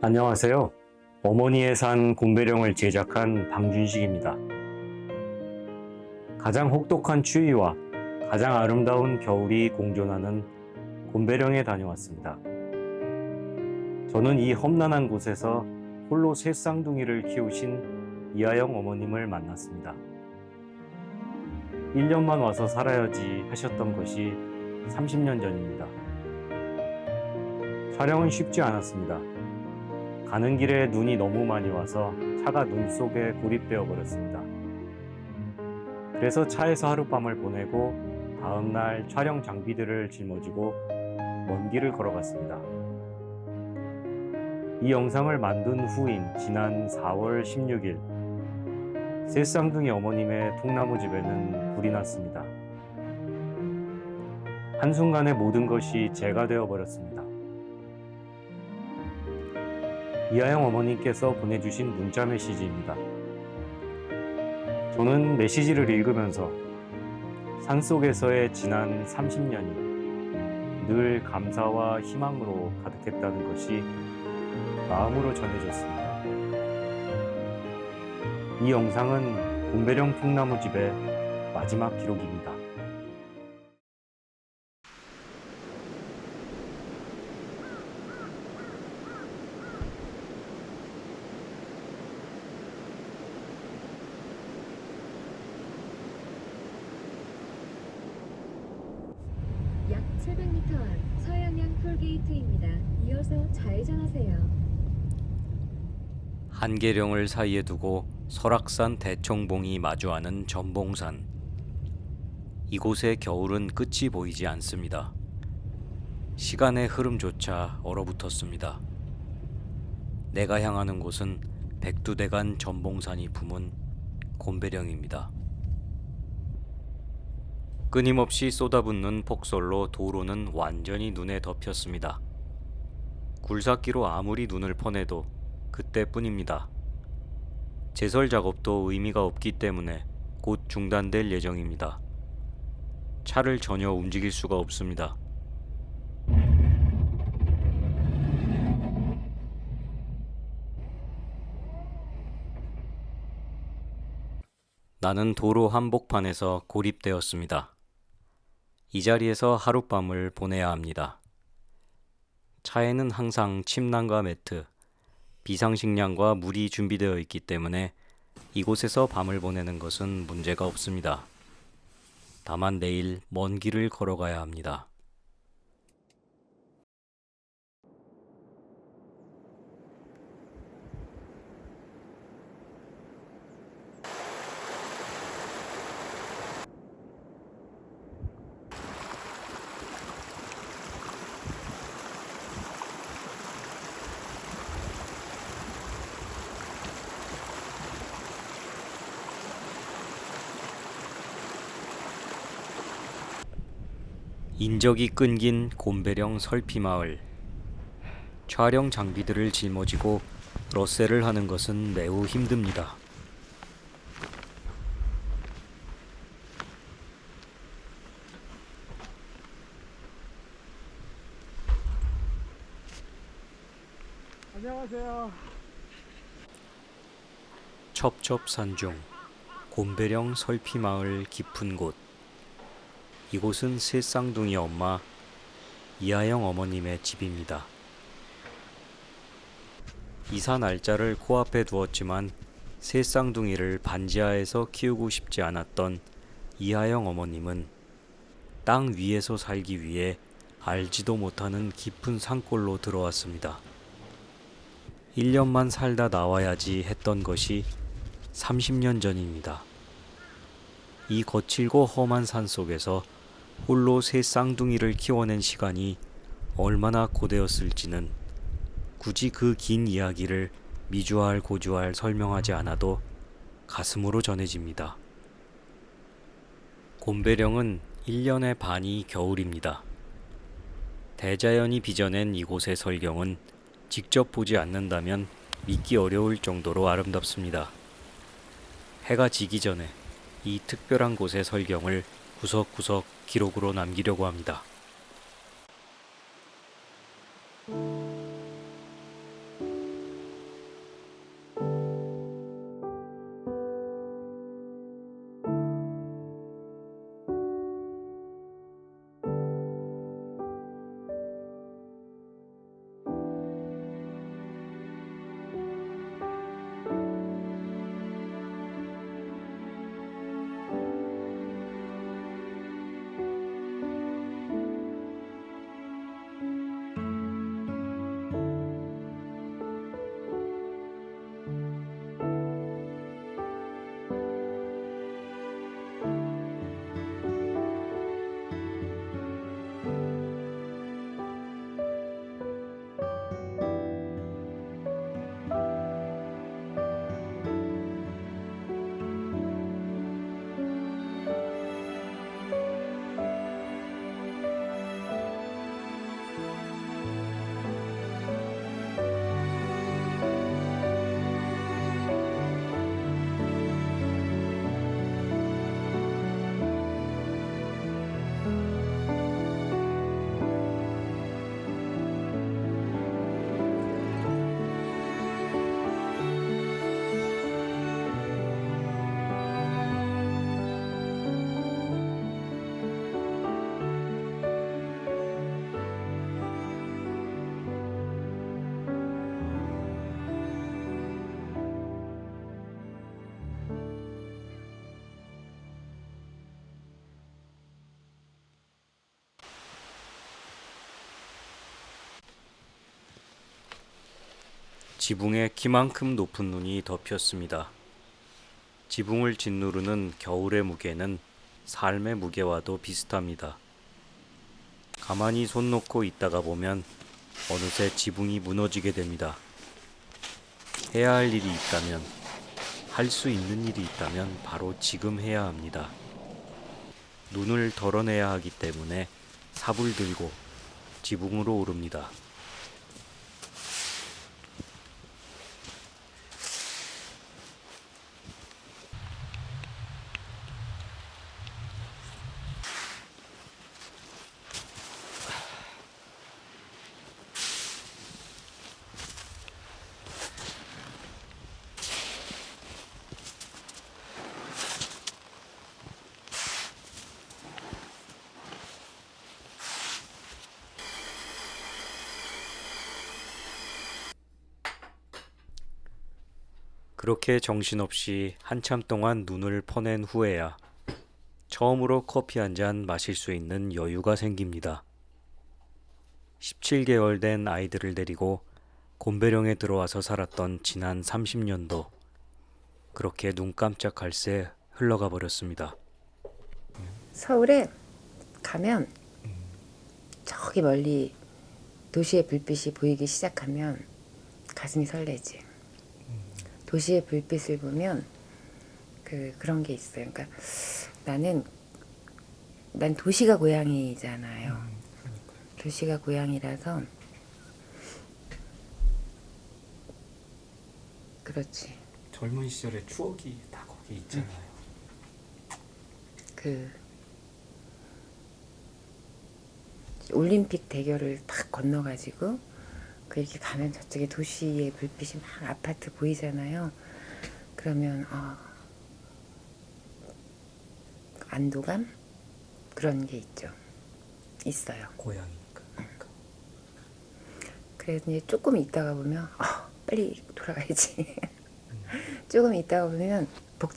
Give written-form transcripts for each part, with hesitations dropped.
안녕하세요. 어머니의 산 곰배령을 제작한 방준식입니다. 가장 혹독한 추위와 가장 아름다운 겨울이 공존하는 곰배령에 다녀왔습니다. 저는 이 험난한 곳에서 홀로 새 쌍둥이를 키우신 이하영 어머님을 만났습니다. 1년만 와서 살아야지 하셨던 것이 30년 전입니다. 촬영은 쉽지 않았습니다. 가는 길에 눈이 너무 많이 와서 차가 눈 속에 고립되어 버렸습니다. 그래서 차에서 하룻밤을 보내고 다음날 촬영 장비들을 짊어지고 먼 길을 걸어갔습니다. 이 영상을 만든 후인 지난 4월 16일 새 쌍둥이 어머님의 통나무 집에는 불이 났습니다. 한순간에 모든 것이 재가 되어 버렸습니다. 이하영 어머님께서 보내주신 문자 메시지입니다. 저는 메시지를 읽으면서 산속에서의 지난 30년이 늘 감사와 희망으로 가득했다는 것이 마음으로 전해졌습니다. 이 영상은 곰배령 통나무 집의 마지막 기록입니다. 약 700m 앞 서양향 톨게이트입니다. 이어서 좌회전하세요. 한계령을 사이에 두고 설악산 대청봉이 마주하는 전봉산. 이곳의 겨울은 끝이 보이지 않습니다. 시간의 흐름조차 얼어붙었습니다. 내가 향하는 곳은 백두대간 전봉산이 품은 곰배령입니다. 끊임없이 쏟아붓는 폭설로 도로는 완전히 눈에 덮였습니다. 굴삭기로 아무리 눈을 퍼내도 그때뿐입니다. 제설 작업도 의미가 없기 때문에 곧 중단될 예정입니다. 차를 전혀 움직일 수가 없습니다. 나는 도로 한복판에서 고립되었습니다. 이 자리에서 하룻밤을 보내야 합니다. 차에는 항상 침낭과 매트, 비상식량과 물이 준비되어 있기 때문에 이곳에서 밤을 보내는 것은 문제가 없습니다. 다만 내일 먼 길을 걸어가야 합니다. 인적이 끊긴 곰배령 설피마을. 촬영 장비들을 짊어지고 러셀을 하는 것은 매우 힘듭니다. 안녕하세요. 첩첩산중, 곰배령 설피마을 깊은 곳. 이곳은 새 쌍둥이 엄마 이하영 어머님의 집입니다. 이사 날짜를 코앞에 두었지만 새 쌍둥이를 반지하에서 키우고 싶지 않았던 이하영 어머님은 땅 위에서 살기 위해 알지도 못하는 깊은 산골로 들어왔습니다. 1년만 살다 나와야지 했던 것이 30년 전입니다. 이 거칠고 험한 산 속에서 홀로 새 쌍둥이를 키워낸 시간이 얼마나 고되었을지는 굳이 그 긴 이야기를 미주알 고주알 설명하지 않아도 가슴으로 전해집니다. 곰배령은 1년의 반이 겨울입니다. 대자연이 빚어낸 이곳의 설경은 직접 보지 않는다면 믿기 어려울 정도로 아름답습니다. 해가 지기 전에 이 특별한 곳의 설경을 구석구석 기록으로 남기려고 합니다. 지붕에 키만큼 높은 눈이 덮였습니다. 지붕을 짓누르는 겨울의 무게는 삶의 무게와도 비슷합니다. 가만히 손 놓고 있다가 보면 어느새 지붕이 무너지게 됩니다. 해야 할 일이 있다면, 할 수 있는 일이 있다면 바로 지금 해야 합니다. 눈을 덜어내야 하기 때문에 삽을 들고 지붕으로 오릅니다. 그렇게 정신없이 한참 동안 눈을 퍼낸 후에야 처음으로 커피 한 잔 마실 수 있는 여유가 생깁니다. 17개월 된 아이들을 데리고 곤배령에 들어와서 살았던 지난 30년도 그렇게 눈 깜짝할 새 흘러가 버렸습니다. 서울에 가면 저기 멀리 도시의 불빛이 보이기 시작하면 가슴이 설레지. 도시의 불빛을 보면 그런 게 있어요. 그러니까 난 도시가 고향이잖아요. 도시가 고향이라서 그렇지. 젊은 시절의 추억이 다 거기 있잖아요. 올림픽 대교를 딱 건너가지고 이렇게 가면 저쪽에 도시의 불빛이 막 아파트 보이잖아요. 그러면 안도감 그런 게 있어요. 고향이니까. 그래서 이제 조금 있다가 보면 빨리 돌아가야지. 조금 있다가 보면 막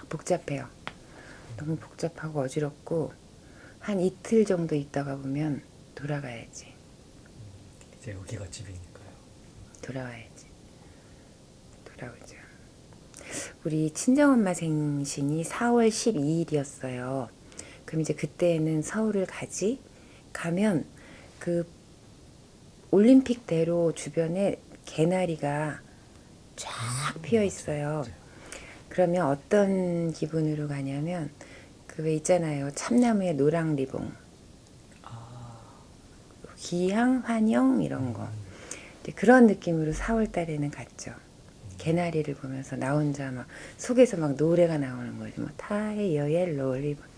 복잡해요. 너무 복잡하고 어지럽고 한 이틀 정도 있다가 보면 돌아가야지. 이제 여기가 집이니까요. 돌아오죠. 우리 친정엄마 생신이 4월 12일이었어요. 그럼 이제 그때는 서울을 가면 그 올림픽대로 주변에 개나리가 쫙 피어 있어요. 그러면 어떤 기분으로 가냐면 그 왜 있잖아요. 참나무에 노랑 리봉, 기향, 환영 이런 거. 그런 느낌으로 4월 달에는 갔죠. 개나리를 보면서 나 혼자 막 속에서 막 노래가 나오는 거지. 뭐 타이어 옐로우 리본.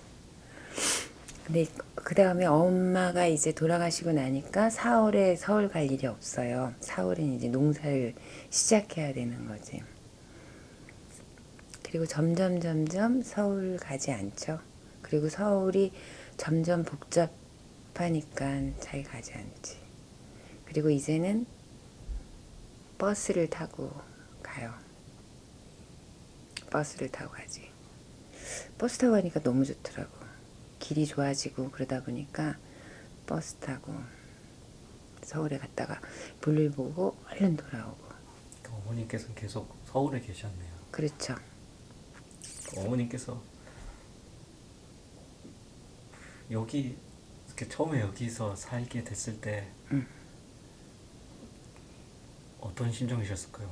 근데 그 다음에 엄마가 이제 돌아가시고 나니까 4월에 서울 갈 일이 없어요. 4월엔 이제 농사를 시작해야 되는 거지. 그리고 점점 서울 가지 않죠. 그리고 서울이 점점 복잡하니까 잘 가지 않지. 그리고 이제는 버스를 타고 가요. 버스를 타고 가지. 버스 타고 가니까 너무 좋더라고. 길이 좋아지고 그러다 보니까 버스 타고 서울에 갔다가 볼일 보고 얼른 돌아오고. 어머님께서는 계속 서울에 계셨네요. 그렇죠. 어머님께서 여기 이렇게 처음에 여기서 살게 됐을 때 어떤 심정이셨을까요?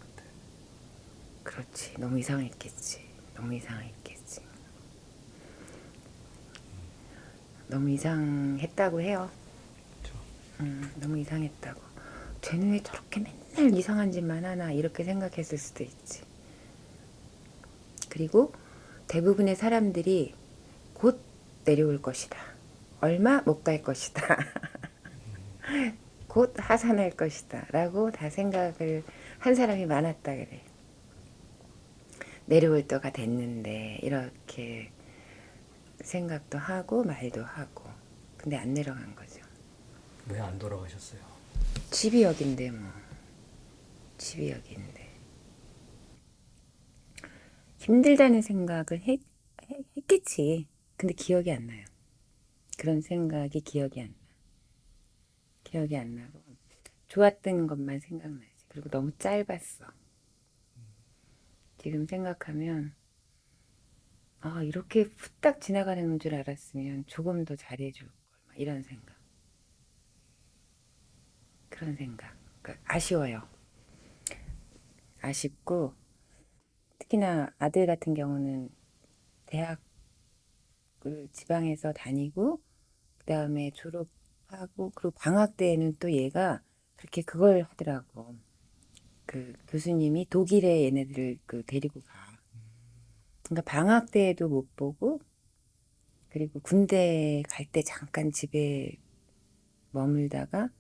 그때. 그렇지. 너무 이상했겠지. 너무 이상했다고 해요. 그렇죠. 너무 이상했다고. 쟤는 왜 저렇게 맨날 이상한 짓만 하나 이렇게 생각했을 수도 있지. 그리고 대부분의 사람들이 곧 내려올 것이다. 얼마 못 갈 것이다. 곧 하산할 것이다. 라고 다 생각을 한 사람이 많았다 그래. 내려올 때가 됐는데 이렇게 생각도 하고 말도 하고. 근데 안 내려간 거죠. 왜 안 돌아가셨어요? 집이 여긴데 뭐. 집이 여긴데. 힘들다는 생각을 했겠지. 근데 기억이 안 나요. 그런 생각이 기억이 안 나고 좋았던 것만 생각나지. 그리고 너무 짧았어. 지금 생각하면 이렇게 후딱 지나가는 줄 알았으면 조금 더 잘해줄 걸. 막 이런 생각. 그런 생각. 그러니까 아쉬워요. 아쉽고 특히나 아들 같은 경우는 대학을 지방에서 다니고 그다음에 졸업하고 그리고 방학 때에는 또 얘가 그렇게 그걸 하더라고. 그 교수님이 독일에 얘네들을 데리고 가. 그러니까 방학 때에도 못 보고 그리고 군대 갈 때 잠깐 집에 머물다가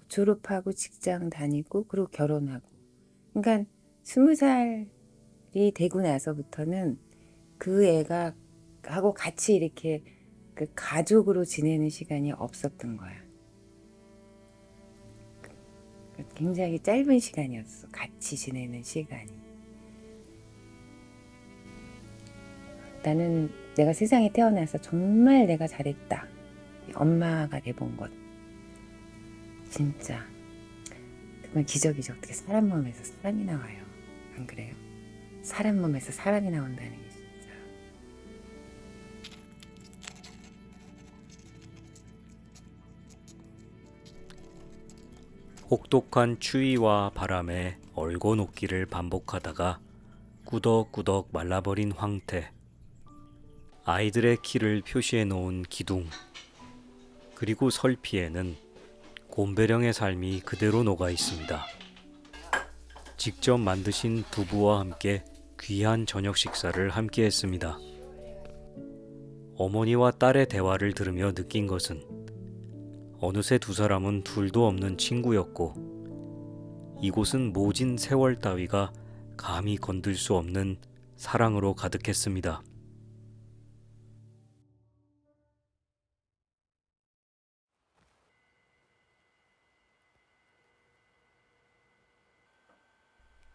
졸업하고 직장 다니고 그리고 결혼하고. 그러니까 20살이 되고 나서부터는 그 애가 하고 같이 이렇게 그 가족으로 지내는 시간이 없었던 거야. 굉장히 짧은 시간이었어. 같이 지내는 시간이. 나는 내가 세상에 태어나서 정말 내가 잘했다. 엄마가 돼본 것. 진짜. 정말 기적이죠. 어떻게 사람 몸에서 사람이 나와요. 안 그래요? 사람 몸에서 사람이 나온다는 게 진짜. 혹독한 추위와 바람에 얼고 녹기를 반복하다가 꾸덕꾸덕 말라버린 황태, 아이들의 키를 표시해 놓은 기둥, 그리고 설피에는 곰배령의 삶이 그대로 녹아 있습니다. 직접 만드신 두부와 함께 귀한 저녁 식사를 함께 했습니다. 어머니와 딸의 대화를 들으며 느낀 것은 어느새 두 사람은 둘도 없는 친구였고 이곳은 모진 세월 따위가 감히 건들 수 없는 사랑으로 가득했습니다.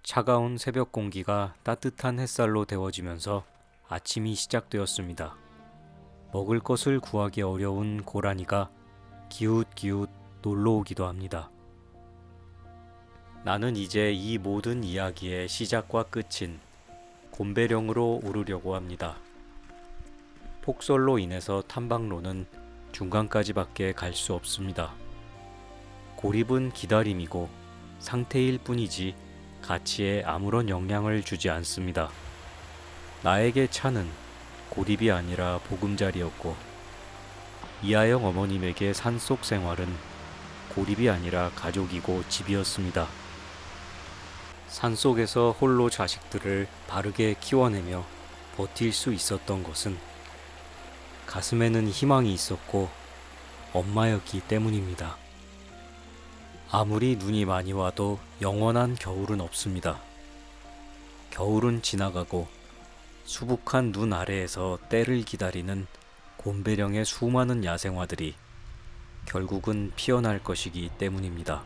차가운 새벽 공기가 따뜻한 햇살로 데워지면서 아침이 시작되었습니다. 먹을 것을 구하기 어려운 고라니가 기웃기웃 놀러 오기도 합니다. 나는 이제 이 모든 이야기의 시작과 끝인 곰배령으로 오르려고 합니다. 폭설로 인해서 탐방로는 중간까지밖에 갈 수 없습니다. 고립은 기다림이고 상태일 뿐이지 가치에 아무런 영향을 주지 않습니다. 나에게 차는 고립이 아니라 보금자리였고 이하영 어머님에게 산속 생활은 고립이 아니라 가족이고 집이었습니다. 산속에서 홀로 자식들을 바르게 키워내며 버틸 수 있었던 것은 가슴에는 희망이 있었고 엄마였기 때문입니다. 아무리 눈이 많이 와도 영원한 겨울은 없습니다. 겨울은 지나가고 수북한 눈 아래에서 때를 기다리는 곰배령의 수많은 야생화들이 결국은 피어날 것이기 때문입니다.